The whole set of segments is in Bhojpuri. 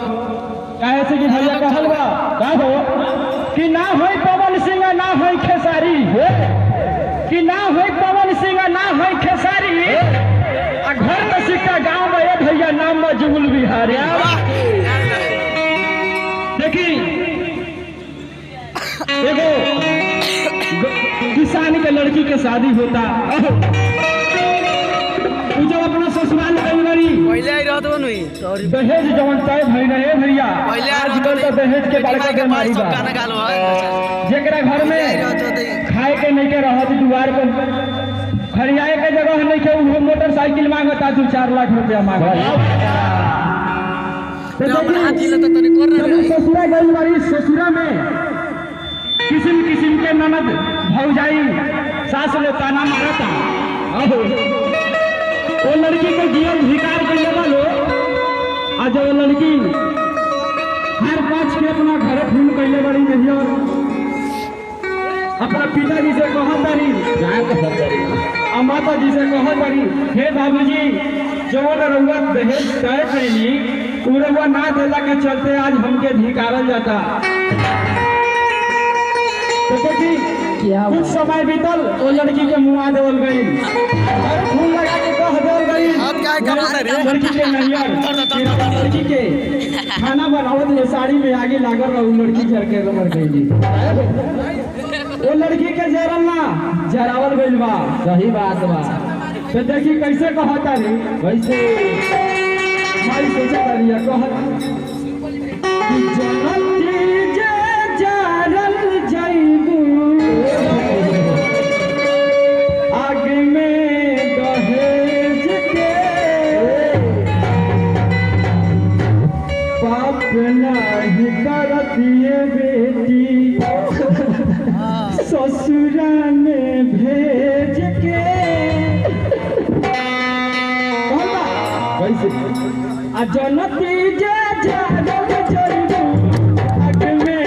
काहे से कि भैया कहल बा का हो कि ना होई पवन सिंह ना होई खेसारी कि ना होई पवन सिंह ना होई खेसारी आ घर में सिक्का गांव में ये भैया नाम में जुगुल बिहारी देखी एगो किसान के लड़की के शादी होता जो अपना ससुराल दहेज जवन तय भई रहे भैया आजकल तो दहेज के बड़का बीमारी बा जेकरा घर में खाए के नहीं के रहत दुआर पर खरियाए के जगह नहीं के वो मोटरसाइकिल मांगता 2-4 लाख रुपया मांगता ससुरा गई वाली ससुरा में किस्म किस्म के ननद भौजाई सास लोग ताना मारता वो लड़की को जीवन धिकार कर लेवा लो आज वो लड़की हर पाँच के अपना घर खून कैले बड़ी नहीं और अपना पिताजी से कहा तारी और माता जी से कहा तारी हे बाबूजी जो रउआ दहेज तय कैली उ रउआ ना देला के चलते आज हमके धिकारल जाता। तो देखी कुछ समय बीतल वो लड़की के मुँह देवल गई फूल लगा के कह देवल गई लड़की के नैयर लड़की के खाना बनावत ले साड़ी में आगे लागल रहा लड़की जर के मर गई वो लड़की के जरल ना जरावल गई बा सही बात बा। तो देखी कैसे कहता रे वैसे भाई सोचा करिया कहत नहीं करतिए बेटी ससुरा में भेज के वैसे आ जनती जे जागल जइबू आग में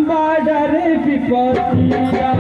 बाडर विपत्तिया